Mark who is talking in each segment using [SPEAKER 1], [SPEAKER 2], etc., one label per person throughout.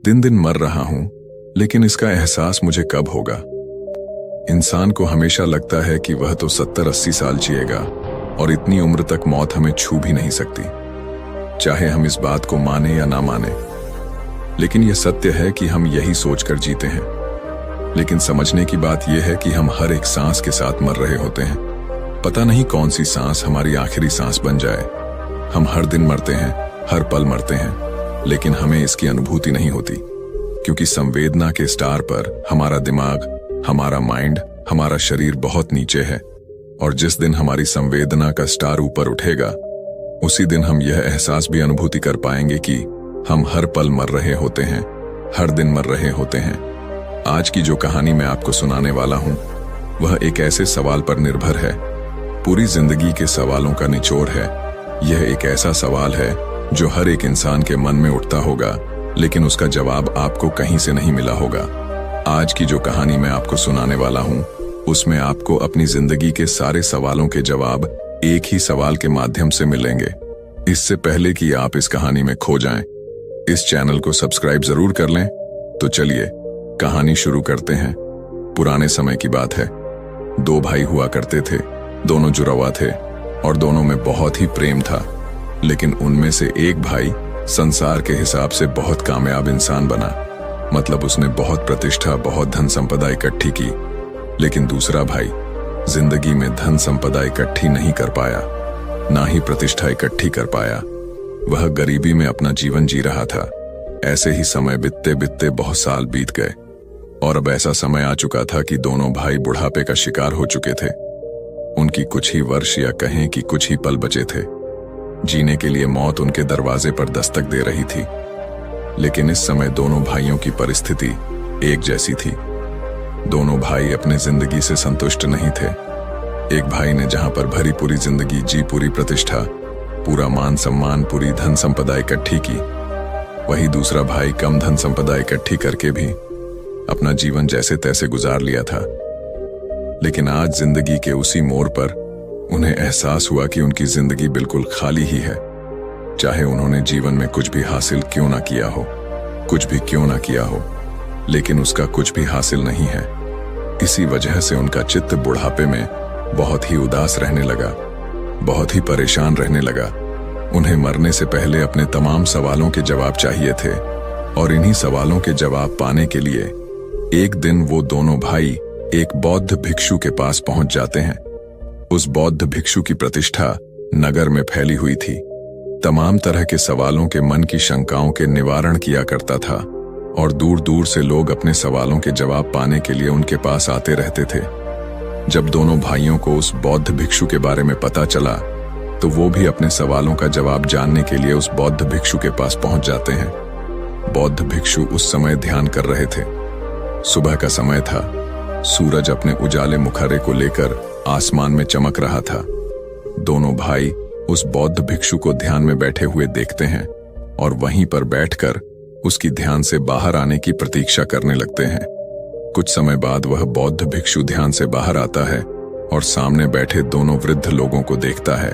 [SPEAKER 1] दिन दिन मर रहा हूं, लेकिन इसका एहसास मुझे कब होगा। इंसान को हमेशा लगता है कि वह तो 70-80 साल जिएगा और इतनी उम्र तक मौत हमें छू भी नहीं सकती, चाहे हम इस बात को माने या ना माने। लेकिन यह सत्य है कि हम यही सोचकर जीते हैं। लेकिन समझने की बात यह है कि हम हर एक सांस के साथ मर रहे होते हैं। पता नहीं कौन सी सांस हमारी आखिरी सांस बन जाए। हम हर दिन मरते हैं, हर पल मरते हैं, लेकिन हमें इसकी अनुभूति नहीं होती, क्योंकि संवेदना के स्टार पर हमारा दिमाग, हमारा माइंड, हमारा शरीर बहुत नीचे है। और जिस दिन हमारी संवेदना का स्टार ऊपर उठेगा, उसी दिन हम यह एहसास भी अनुभूति कर पाएंगे कि हम हर पल मर रहे होते हैं, हर दिन मर रहे होते हैं। आज की जो कहानी मैं आपको सुनाने वाला हूं, वह एक ऐसे सवाल पर निर्भर है, पूरी जिंदगी के सवालों का निचोड़ है। यह एक ऐसा सवाल है जो हर एक इंसान के मन में उठता होगा, लेकिन उसका जवाब आपको कहीं से नहीं मिला होगा। आज की जो कहानी मैं आपको सुनाने वाला हूं, उसमें आपको अपनी जिंदगी के सारे सवालों के जवाब एक ही सवाल के माध्यम से मिलेंगे। इससे पहले कि आप इस कहानी में खो जाएं, इस चैनल को सब्सक्राइब जरूर कर लें। तो चलिए कहानी शुरू करते हैं। पुराने समय की बात है। 2 भाई हुआ करते थे। दोनों जुड़वा थे और दोनों में बहुत ही प्रेम था। लेकिन उनमें से एक भाई संसार के हिसाब से बहुत कामयाब इंसान बना, मतलब उसने बहुत प्रतिष्ठा, बहुत धन संपदा इकट्ठी की। लेकिन दूसरा भाई जिंदगी में धन संपदा इकट्ठी नहीं कर पाया, ना ही प्रतिष्ठा इकट्ठी कर पाया। वह गरीबी में अपना जीवन जी रहा था। ऐसे ही समय बीतते बीतते बहुत साल बीत गए और अब ऐसा समय आ चुका था कि दोनों भाई बुढ़ापे का शिकार हो चुके थे। उनकी कुछ ही वर्ष या कहें कि कुछ ही पल बचे थे। जीने के लिए मौत उनके दरवाजे पर दस्तक दे रही थी। लेकिन इस समय दोनों भाइयों की परिस्थिति एक जैसी थी। दोनों भाई अपने जिंदगी से संतुष्ट नहीं थे। एक भाई ने जहां पर भरी पूरी जिंदगी जी, पूरी प्रतिष्ठा, पूरा मान सम्मान, पूरी धन संपदा इकट्ठी की, वही दूसरा भाई कम धन संपदा इकट्ठी करके भी अपना जीवन जैसे तैसे गुजार लिया था। लेकिन आज जिंदगी के उसी मोड़ पर उन्हें एहसास हुआ कि उनकी जिंदगी बिल्कुल खाली ही है। चाहे उन्होंने जीवन में कुछ भी हासिल क्यों ना किया हो, कुछ भी क्यों ना किया हो, लेकिन उसका कुछ भी हासिल नहीं है। इसी वजह से उनका चित्त बुढ़ापे में बहुत ही उदास रहने लगा, बहुत ही परेशान रहने लगा। उन्हें मरने से पहले अपने तमाम सवालों के जवाब चाहिए थे और इन्हीं सवालों के जवाब पाने के लिए एक दिन वो दोनों भाई एक बौद्ध भिक्षु के पास पहुंच जाते हैं। उस बौद्ध भिक्षु की प्रतिष्ठा नगर में फैली हुई थी। तमाम तरह के सवालों के मन की शंकाओं के निवारण किया करता था और दूर दूर से लोग अपने सवालों के जवाब पाने के लिए उनके पास आते रहते थे। जब दोनों भाइयों को उस बौद्ध भिक्षु के बारे में पता चला, तो वो भी अपने सवालों का जवाब जानने के लिए उस बौद्ध भिक्षु के पास पहुंच जाते हैं। बौद्ध भिक्षु उस समय ध्यान कर रहे थे। सुबह का समय था। सूरज अपने उजाले मुखरे को लेकर आसमान में चमक रहा था। दोनों भाई उस बौद्ध भिक्षु को ध्यान में बैठे हुए देखते हैं और वहीं पर बैठकर उसकी ध्यान से बाहर आने की प्रतीक्षा करने लगते हैं। कुछ समय बाद वह बौद्ध भिक्षु ध्यान से बाहर आता है और सामने बैठे दोनों वृद्ध लोगों को देखता है।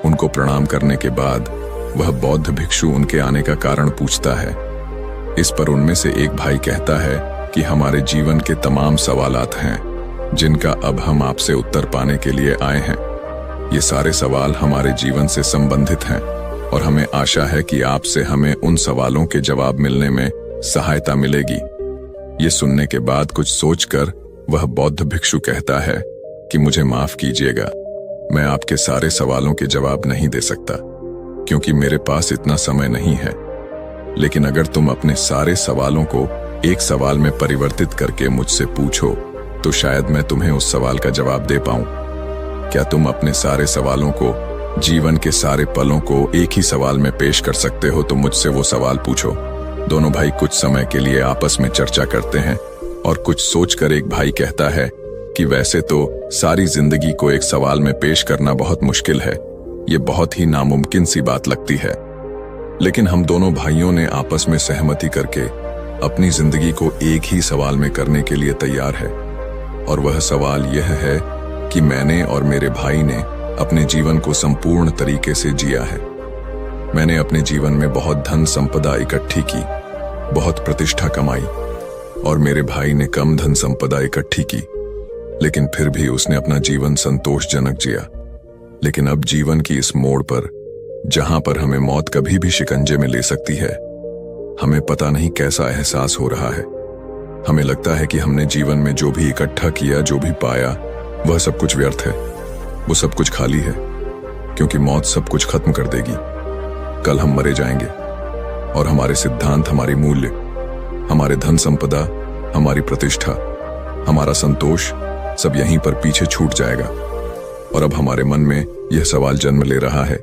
[SPEAKER 1] उनको प्रणाम करने के बाद वह बौद्ध भिक्षु उनके आने का कारण पूछता है। इस पर उनमें से एक भाई कहता है कि हमारे जीवन के तमाम सवालात हैं, जिनका अब हम आपसे उत्तर पाने के लिए आए हैं। ये सारे सवाल हमारे जीवन से संबंधित हैं और हमें आशा है कि आपसे हमें उन सवालों के जवाब मिलने में सहायता मिलेगी। ये सुनने के बाद कुछ सोचकर वह बौद्ध भिक्षु कहता है कि मुझे माफ कीजिएगा, मैं आपके सारे सवालों के जवाब नहीं दे सकता, क्योंकि मेरे पास इतना समय नहीं है। लेकिन अगर तुम अपने सारे सवालों को एक सवाल में परिवर्तित करके मुझसे पूछो, तो शायद मैं तुम्हें उस सवाल का जवाब दे पाऊं। क्या तुम अपने सारे सवालों को, जीवन के सारे पलों को एक ही सवाल में पेश कर सकते हो? तो मुझसे वो सवाल पूछो। दोनों भाई कुछ समय के लिए आपस में चर्चा करते हैं और कुछ सोचकर एक भाई कहता है कि वैसे तो सारी जिंदगी को एक सवाल में पेश करना बहुत मुश्किल है, ये बहुत ही नामुमकिन सी बात लगती है। लेकिन हम दोनों भाइयों ने आपस में सहमति करके अपनी जिंदगी को एक ही सवाल में करने के लिए तैयार है। और वह सवाल यह है कि मैंने और मेरे भाई ने अपने जीवन को संपूर्ण तरीके से जिया है। मैंने अपने जीवन में बहुत धन संपदा इकट्ठी की, बहुत प्रतिष्ठा कमाई और मेरे भाई ने कम धन संपदा इकट्ठी की, लेकिन फिर भी उसने अपना जीवन संतोषजनक जिया। लेकिन अब जीवन की इस मोड़ पर, जहां पर हमें मौत कभी भी शिकंजे में ले सकती है, हमें पता नहीं कैसा एहसास हो रहा है। हमें लगता है कि हमने जीवन में जो भी इकट्ठा किया, जो भी पाया, वह सब कुछ व्यर्थ है, वो सब कुछ खाली है, क्योंकि मौत सब कुछ खत्म कर देगी। कल हम मरे जाएंगे और हमारे सिद्धांत, हमारी मूल्य, हमारे धन संपदा, हमारी प्रतिष्ठा, हमारा संतोष सब यहीं पर पीछे छूट जाएगा। और अब हमारे मन में यह सवाल जन्म ले रहा है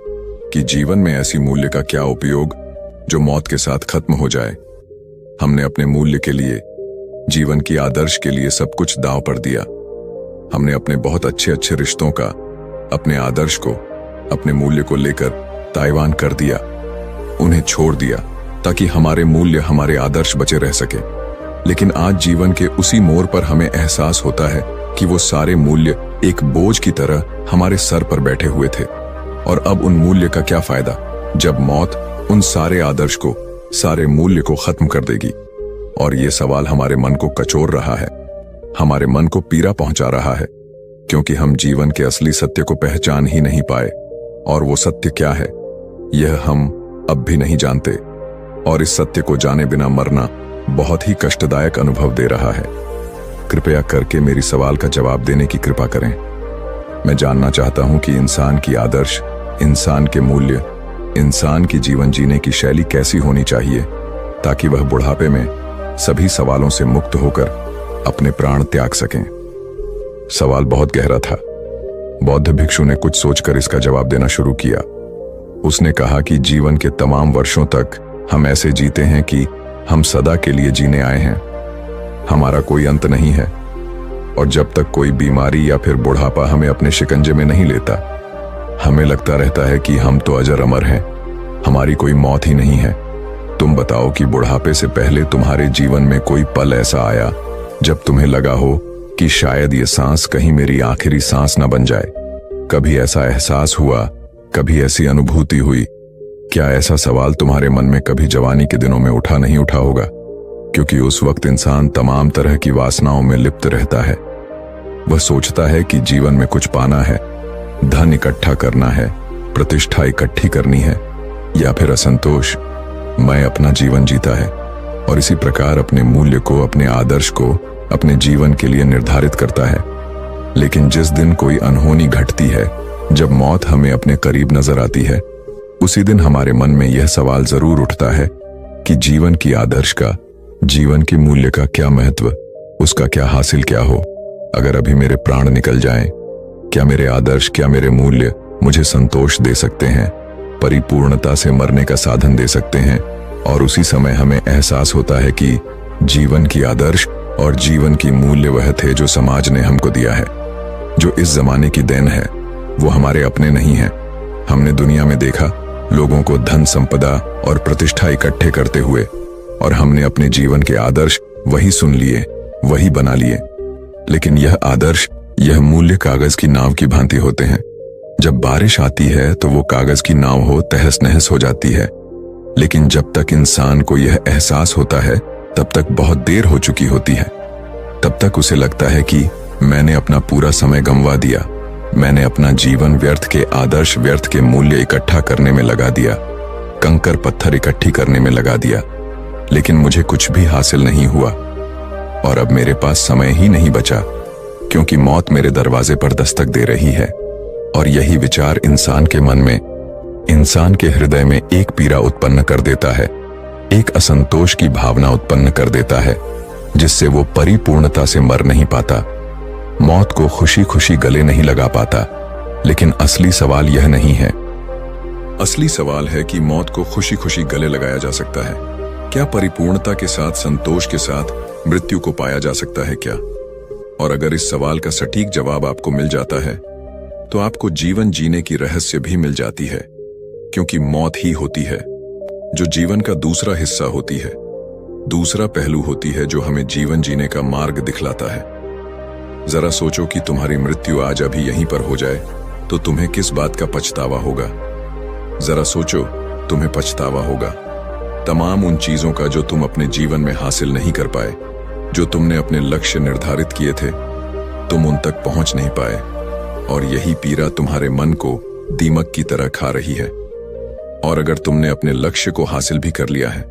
[SPEAKER 1] कि जीवन में ऐसी मूल्य का क्या उपयोग जो मौत के साथ खत्म हो जाए। हमने अपने मूल्य के लिए, जीवन की आदर्श के लिए सब कुछ दांव पर दिया। हमने अपने बहुत अच्छे अच्छे रिश्तों का, अपने आदर्श को, अपने मूल्य को लेकर ताइवान कर दिया, उन्हें छोड़ दिया ताकि हमारे मूल्य, हमारे आदर्श बचे रह सके। लेकिन आज जीवन के उसी मोड़ पर हमें एहसास होता है कि वो सारे मूल्य एक बोझ की तरह हमारे सर पर बैठे हुए थे। और अब उन मूल्य का क्या फायदा जब मौत उन सारे आदर्श को, सारे मूल्य को खत्म कर देगी। और ये सवाल हमारे मन को कचोर रहा है, हमारे मन को पीड़ा पहुंचा रहा है, क्योंकि हम जीवन के असली सत्य को पहचान ही नहीं पाए। और वो सत्य क्या है, यह हम अब भी नहीं जानते। और इस सत्य को जाने बिना मरना बहुत ही कष्टदायक अनुभव दे रहा है। कृपया करके मेरी सवाल का जवाब देने की कृपा करें। मैं जानना चाहता हूं कि इंसान की आदर्श, इंसान के मूल्य, इंसान की जीवन जीने की शैली कैसी होनी चाहिए, ताकि वह बुढ़ापे में सभी सवालों से मुक्त होकर अपने प्राण त्याग सकें। सवाल बहुत गहरा था। बौद्ध भिक्षु ने कुछ सोचकर इसका जवाब देना शुरू किया। उसने कहा कि जीवन के तमाम वर्षों तक हम ऐसे जीते हैं कि हम सदा के लिए जीने आए हैं। हमारा कोई अंत नहीं है। और जब तक कोई बीमारी या फिर बुढ़ापा हमें अपने शिकंजे में नहीं लेता, हमें लगता रहता है कि हम तो अजर अमर हैं, हमारी कोई मौत ही नहीं है। तुम बताओ कि बुढ़ापे से पहले तुम्हारे जीवन में कोई पल ऐसा आया जब तुम्हें लगा हो कि शायद ये सांस कहीं मेरी आखिरी सांस न बन जाए? कभी ऐसा एहसास हुआ, कभी ऐसी अनुभूति हुई? क्या ऐसा सवाल तुम्हारे मन में कभी जवानी के दिनों में उठा नहीं उठा होगा? क्योंकि उस वक्त इंसान तमाम तरह की वासनाओं में लिप्त रहता है। वह सोचता है कि जीवन में कुछ पाना है, धन इकट्ठा करना है, प्रतिष्ठा इकट्ठी करनी है, या फिर असंतोष, मैं अपना जीवन जीता है। और इसी प्रकार अपने मूल्य को, अपने आदर्श को अपने जीवन के लिए निर्धारित करता है। लेकिन जिस दिन कोई अनहोनी घटती है, जब मौत हमें अपने करीब नजर आती है, उसी दिन हमारे मन में यह सवाल जरूर उठता है कि जीवन की आदर्श का, जीवन के मूल्य का क्या महत्व, उसका क्या हासिल क्या हो। अगर अभी मेरे प्राण निकल जाएं, क्या मेरे आदर्श, क्या मेरे मूल्य मुझे संतोष दे सकते हैं, परिपूर्णता से मरने का साधन दे सकते हैं? और उसी समय हमें एहसास होता है कि जीवन की आदर्श और जीवन की मूल्य वह थे जो समाज ने हमको दिया है, जो इस जमाने की देन है, वो हमारे अपने नहीं है। हमने दुनिया में देखा लोगों को धन संपदा और प्रतिष्ठा इकट्ठे करते हुए, और हमने अपने जीवन के आदर्श वही सुन लिए, वही बना लिए। लेकिन यह आदर्श, यह मूल्य कागज की नाव की भांति होते हैं। जब बारिश आती है तो वो कागज की नाव हो तहस नहस हो जाती है। लेकिन जब तक इंसान को यह एहसास होता है, तब तक बहुत देर हो चुकी होती है। तब तक उसे लगता है कि मैंने अपना पूरा समय गंवा दिया, मैंने अपना जीवन व्यर्थ के आदर्श, व्यर्थ के मूल्य इकट्ठा करने में लगा दिया, कंकर पत्थर इकट्ठी करने में लगा दिया, लेकिन मुझे कुछ भी हासिल नहीं हुआ। और अब मेरे पास समय ही नहीं बचा, क्योंकि मौत मेरे दरवाजे पर दस्तक दे रही है। और यही विचार इंसान के मन में, इंसान के हृदय में एक पीड़ा उत्पन्न कर देता है, एक असंतोष की भावना उत्पन्न कर देता है, जिससे वो परिपूर्णता से मर नहीं पाता, मौत को खुशी खुशी गले नहीं लगा पाता। लेकिन असली सवाल यह नहीं है। असली सवाल है कि मौत को खुशी खुशी गले लगाया जा सकता है क्या? परिपूर्णता के साथ, संतोष के साथ मृत्यु को पाया जा सकता है क्या? और अगर इस सवाल का सटीक जवाब आपको मिल जाता है, तो आपको जीवन जीने की रहस्य भी मिल जाती है, क्योंकि मौत ही होती है जो जीवन का दूसरा हिस्सा होती है, दूसरा पहलू होती है, जो हमें जीवन जीने का मार्ग दिखलाता है। जरा सोचो कि तुम्हारी मृत्यु आज अभी यहीं पर हो जाए तो तुम्हें किस बात का पछतावा होगा? जरा सोचो, तुम्हें पछतावा होगा तमाम उन चीजों का जो तुम अपने जीवन में हासिल नहीं कर पाए, जो तुमने अपने लक्ष्य निर्धारित किए थे, तुम उन तक पहुंच नहीं पाए। और यही पीड़ा तुम्हारे मन को दीमक की तरह खा रही है। और अगर तुमने अपने लक्ष्य को हासिल भी कर लिया है,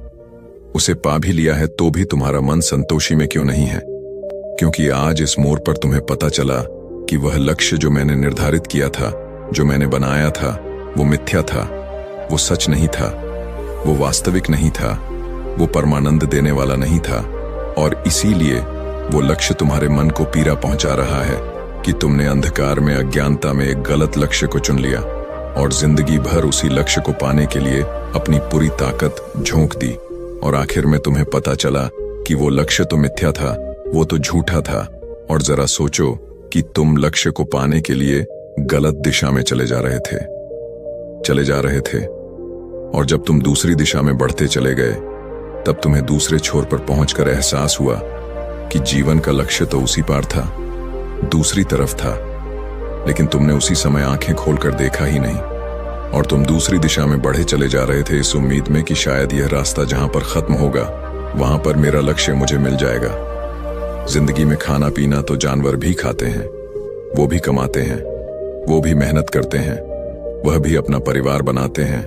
[SPEAKER 1] उसे पा भी लिया है, तो भी तुम्हारा मन संतोषी में क्यों नहीं है? क्योंकि आज इस मोड़ पर तुम्हें पता चला कि वह लक्ष्य जो मैंने निर्धारित किया था, जो मैंने बनाया था, वो मिथ्या था, वो सच नहीं था, वो वास्तविक नहीं था, वो परमानंद देने वाला नहीं था। और इसीलिए वो लक्ष्य तुम्हारे मन को पीड़ा पहुंचा रहा है कि तुमने अंधकार में, अज्ञानता में एक गलत लक्ष्य को चुन लिया और जिंदगी भर उसी लक्ष्य को पाने के लिए अपनी पूरी ताकत झोंक दी। और आखिर में तुम्हें पता चला कि वो लक्ष्य तो मिथ्या था, वो तो झूठा था। और जरा सोचो कि तुम लक्ष्य को पाने के लिए गलत दिशा में चले जा रहे थे। और जब तुम दूसरी दिशा में बढ़ते चले गए, तब तुम्हें दूसरे छोर पर पहुंचकर एहसास हुआ कि जीवन का लक्ष्य तो उसी पार था, दूसरी तरफ था। लेकिन तुमने उसी समय आंखें खोलकर देखा ही नहीं, और तुम दूसरी दिशा में बढ़े चले जा रहे थे इस उम्मीद में कि शायद यह रास्ता जहां पर खत्म होगा, वहां पर मेरा लक्ष्य मुझे मिल जाएगा। जिंदगी में खाना पीना तो जानवर भी खाते हैं, वो भी कमाते हैं, वो भी मेहनत करते हैं, वह भी अपना परिवार बनाते हैं,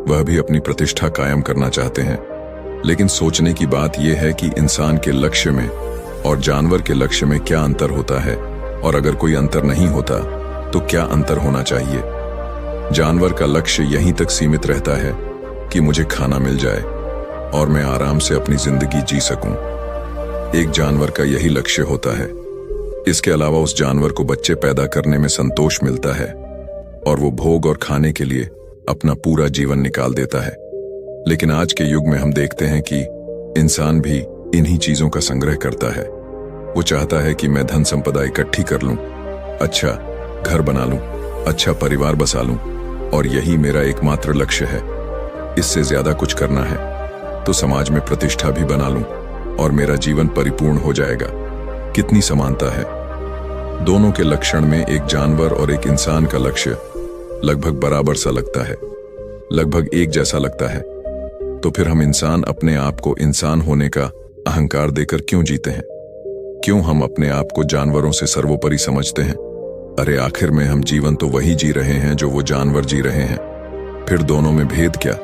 [SPEAKER 1] वह भी अपनी प्रतिष्ठा कायम करना चाहते हैं। लेकिन सोचने की बात यह है कि इंसान के लक्ष्य में और जानवर के लक्ष्य में क्या अंतर होता है, और अगर कोई अंतर नहीं होता तो क्या अंतर होना चाहिए? जानवर का लक्ष्य यहीं तक सीमित रहता है कि मुझे खाना मिल जाए और मैं आराम से अपनी जिंदगी जी सकूं। एक जानवर का यही लक्ष्य होता है। इसके अलावा उस जानवर को बच्चे पैदा करने में संतोष मिलता है और वो भोग और खाने के लिए अपना पूरा जीवन निकाल देता है। लेकिन आज के युग में हम देखते हैं कि इंसान भी इन्हीं चीजों का संग्रह करता है। वो चाहता है कि मैं धन संपदा इकट्ठी कर लूं, अच्छा घर बना लूं, अच्छा परिवार बसा लूं, और यही मेरा एकमात्र लक्ष्य है। इससे ज्यादा कुछ करना है तो समाज में प्रतिष्ठा भी बना लूं और मेरा जीवन परिपूर्ण हो जाएगा। कितनी समानता है! दोनों के लक्षण में एक जानवर और एक इंसान का लक्ष्य लगभग बराबर सा लगता है, लगभग एक जैसा लगता है। तो फिर हम इंसान अपने आप को इंसान होने का अहंकार देकर क्यों जीते हैं? क्यों हम अपने आप को जानवरों से सर्वोपरि समझते हैं? अरे आखिर में हम जीवन तो वही जी रहे हैं जो वो जानवर जी रहे हैं। फिर दोनों में भेद क्या?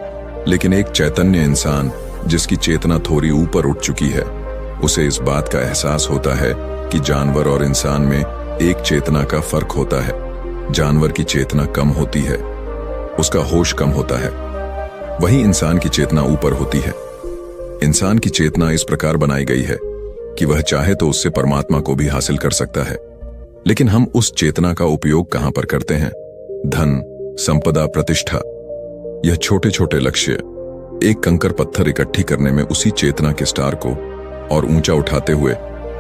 [SPEAKER 1] लेकिन एक चैतन्य इंसान जिसकी चेतना थोड़ी ऊपर उठ चुकी है, उसे इस बात का एहसास होता है कि जानवर और इंसान में एक चेतना का फर्क होता है। जानवर की चेतना कम होती है, उसका होश कम होता है, वहीं इंसान की चेतना ऊपर होती है। इंसान की चेतना इस प्रकार बनाई गई है कि वह चाहे तो उससे परमात्मा को भी हासिल कर सकता है। लेकिन हम उस चेतना का उपयोग कहां पर करते हैं? धन, संपदा, प्रतिष्ठा, यह छोटे छोटे लक्ष्य एक कंकर पत्थर इकट्ठी करने में उसी चेतना के स्टार को और ऊंचा उठाते हुए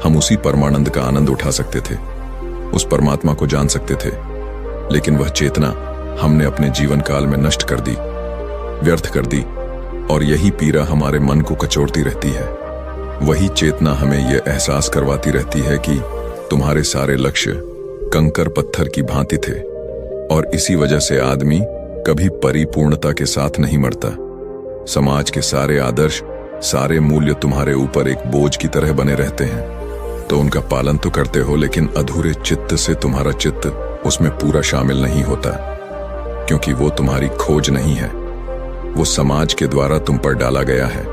[SPEAKER 1] हम उसी परमानंद का आनंद उठा सकते थे, उस परमात्मा को जान सकते थे। लेकिन वह चेतना हमने अपने जीवन काल में नष्ट कर दी, व्यर्थ कर दी, और यही पीड़ा हमारे मन को कचोटती रहती है। वही चेतना हमें यह एहसास करवाती रहती है कि तुम्हारे सारे लक्ष्य कंकर पत्थर की भांति थे, और इसी वजह से आदमी कभी परिपूर्णता के साथ नहीं मरता। समाज के सारे आदर्श, सारे मूल्य तुम्हारे ऊपर एक बोझ की तरह बने रहते हैं। तो उनका पालन तो करते हो, लेकिन अधूरे चित्त से तुम्हारा चित्त उसमें पूरा शामिल नहीं होता, क्योंकि वो तुम्हारी खोज नहीं है, वो समाज के द्वारा तुम पर डाला गया है।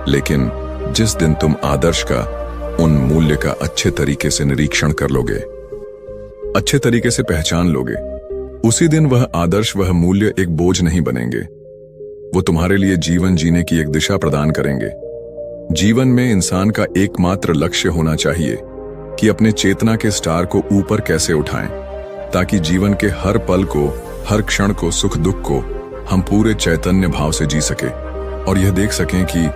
[SPEAKER 1] लेकिन जिस दिन तुम आदर्श का, उन मूल्य का अच्छे तरीके से निरीक्षण कर लोगे, अच्छे तरीके से पहचान लोगे, उसी दिन वह आदर्श, वह मूल्य एक बोझ नहीं बनेंगे। वो तुम्हारे लिए जीवन जीने की एक दिशा प्रदान करेंगे। जीवन में इंसान का एकमात्र लक्ष्य होना चाहिए कि अपने चेतना के स्टार को ऊपर कैसे उठाएं, ताकि जीवन के हर पल को, हर क्षण को, सुख दुख को हम पूरे चैतन्य भाव से जी सके और यह देख सकें कि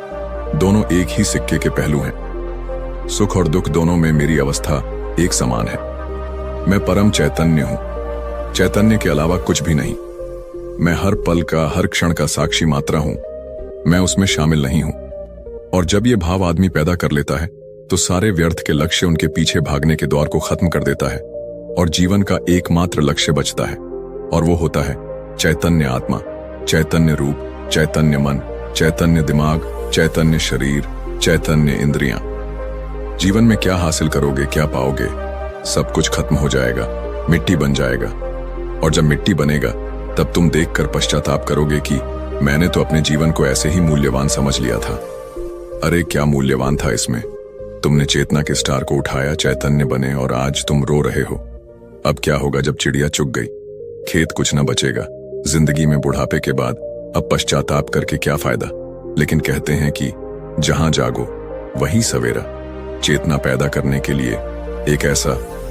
[SPEAKER 1] दोनों एक ही सिक्के के पहलू हैं। सुख और दुख दोनों में मेरी अवस्था एक समान है। मैं परम चैतन्य हूं, चैतन्य के अलावा कुछ भी नहीं। मैं हर पल का, हर क्षण का साक्षी मात्रा हूं, मैं उसमें शामिल नहीं हूं। और जब यह भाव आदमी पैदा कर लेता है तो सारे व्यर्थ के लक्ष्य, उनके पीछे भागने के दौर को खत्म कर देता है और जीवन का एकमात्र लक्ष्य बचता है, और वो होता है चैतन्य आत्मा, चैतन्य रूप, चैतन्य मन, चैतन्य दिमाग, चैतन्य शरीर, चैतन्य इंद्रियां। जीवन में क्या हासिल करोगे, क्या पाओगे? सब कुछ खत्म हो जाएगा, मिट्टी बन जाएगा। और जब मिट्टी बनेगा तब तुम देखकर पश्चाताप करोगे कि मैंने तो अपने जीवन को ऐसे ही मूल्यवान समझ लिया था। अरे क्या मूल्यवान था इसमें? तुमने चेतना के स्टार को उठाया, चैतन्य बने, और आज तुम रो रहे हो। अब क्या होगा जब चिड़िया चुग गई? खेत कुछ न बचेगा। जिंदगी में बुढ़ापे के बाद अब पश्चाताप करके क्या फायदा? लेकिन कहते हैं कि जहां जागो वहीं सवेरा। चेतना पैदा करने के लिए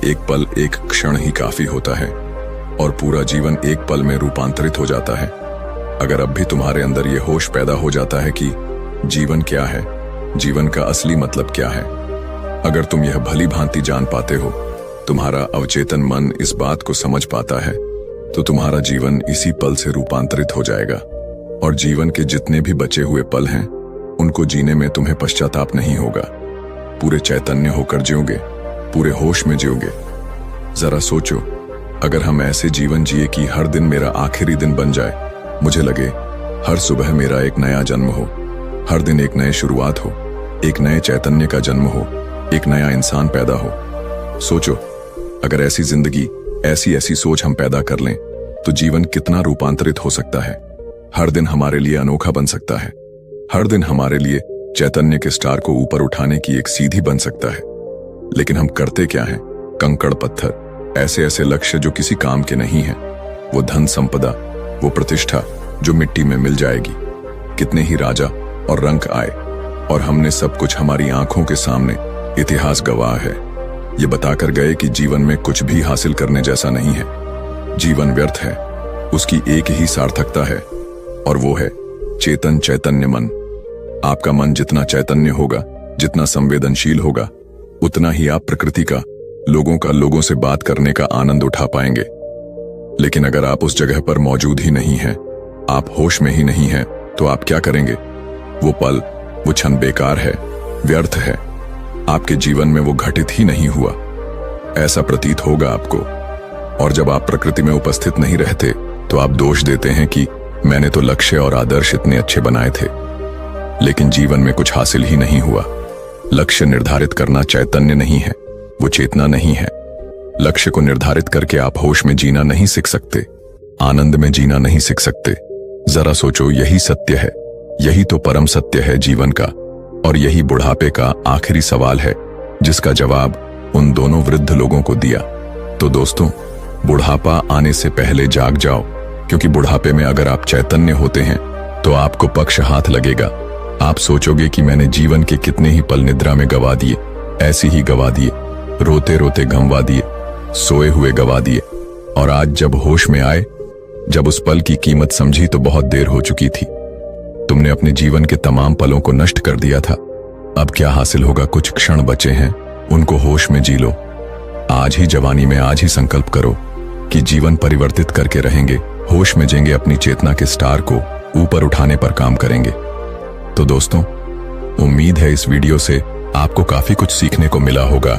[SPEAKER 1] एक पल, एक क्षण ही काफी होता है, और पूरा जीवन एक पल में रूपांतरित हो जाता है। अगर अब भी तुम्हारे अंदर ये होश पैदा हो जाता है कि जीवन क्या है, जीवन का असली मतलब क्या है, अगर तुम यह भली भांति जान पाते हो, तुम्हारा अवचेतन मन इस बात को समझ पाता है, तो तुम्हारा जीवन इसी पल से रूपांतरित हो जाएगा। और जीवन के जितने भी बचे हुए पल हैं, उनको जीने में तुम्हें पश्चाताप नहीं होगा। पूरे चैतन्य होकर जियोगे, पूरे होश में जियोगे। जरा सोचो, अगर हम ऐसे जीवन जिए कि हर दिन मेरा आखिरी दिन बन जाए, मुझे लगे हर सुबह मेरा एक नया जन्म हो, हर दिन एक नई शुरुआत हो, एक नए चैतन्य का जन्म हो, एक नया इंसान पैदा हो। सोचो, अगर ऐसी जिंदगी, ऐसी सोच हम पैदा कर लें, तो जीवन कितना रूपांतरित हो सकता है। हर दिन हमारे लिए अनोखा बन सकता है। हर दिन हमारे लिए चैतन्य के स्टार को ऊपर उठाने की एक सीढ़ी बन सकता है। लेकिन हम करते क्या हैं? कंकड़ पत्थर, ऐसे लक्ष्य जो किसी काम के नहीं है, वो धन संपदा, वो प्रतिष्ठा जो मिट्टी में मिल जाएगी। कितने ही राजा और रंक आए, और हमने सब कुछ हमारी आंखों के सामने, इतिहास गवाह है, ये बताकर गए कि जीवन में कुछ भी हासिल करने जैसा नहीं है। जीवन व्यर्थ है, उसकी एक ही सार्थकता है, और वो है चैतन्य मन। आपका मन जितना चैतन्य होगा, जितना संवेदनशील होगा, उतना ही आप प्रकृति का, लोगों से बात करने का आनंद उठा पाएंगे। लेकिन अगर आप उस जगह पर मौजूद ही नहीं हैं, आप होश में ही नहीं हैं, तो आप क्या करेंगे? वो पल, वो क्षण बेकार है, व्यर्थ है। आपके जीवन में वो घटित ही नहीं हुआ, ऐसा प्रतीत होगा आपको। और जब आप प्रकृति में उपस्थित नहीं रहते, तो आप दोष देते हैं कि मैंने तो लक्ष्य और आदर्श इतने अच्छे बनाए थे, लेकिन जीवन में कुछ हासिल ही नहीं हुआ। लक्ष्य निर्धारित करना चैतन्य नहीं है, वो चेतना नहीं है। लक्ष्य को निर्धारित करके आप होश में जीना नहीं सीख सकते, आनंद में जीना नहीं सीख सकते। जरा सोचो, यही सत्य है, यही तो परम सत्य है जीवन का। और यही बुढ़ापे का आखिरी सवाल है, जिसका जवाब उन दोनों वृद्ध लोगों को दिया। तो दोस्तों, बुढ़ापा आने से पहले जाग जाओ, क्योंकि बुढ़ापे में अगर आप चैतन्य होते हैं, तो आपको पक्ष हाथ लगेगा। आप सोचोगे कि मैंने जीवन के कितने ही पल निद्रा में गवा दिए, ऐसे ही गवा दिए, रोते रोते गंवा दिए, सोए हुए गवा दिए। और आज जब होश में आए, जब उस पल की कीमत समझी, तो बहुत देर हो चुकी थी। तुमने अपने जीवन के तमाम पलों को नष्ट कर दिया था। अब क्या हासिल होगा? कुछ क्षण बचे हैं, उनको होश में जी लो। आज ही जवानी में आज ही संकल्प करो कि जीवन परिवर्तित करके रहेंगे, होश में जेंगे, अपनी चेतना के स्टार को ऊपर उठाने पर काम करेंगे। तो दोस्तों, उम्मीद है इस वीडियो से आपको काफी कुछ सीखने को मिला होगा।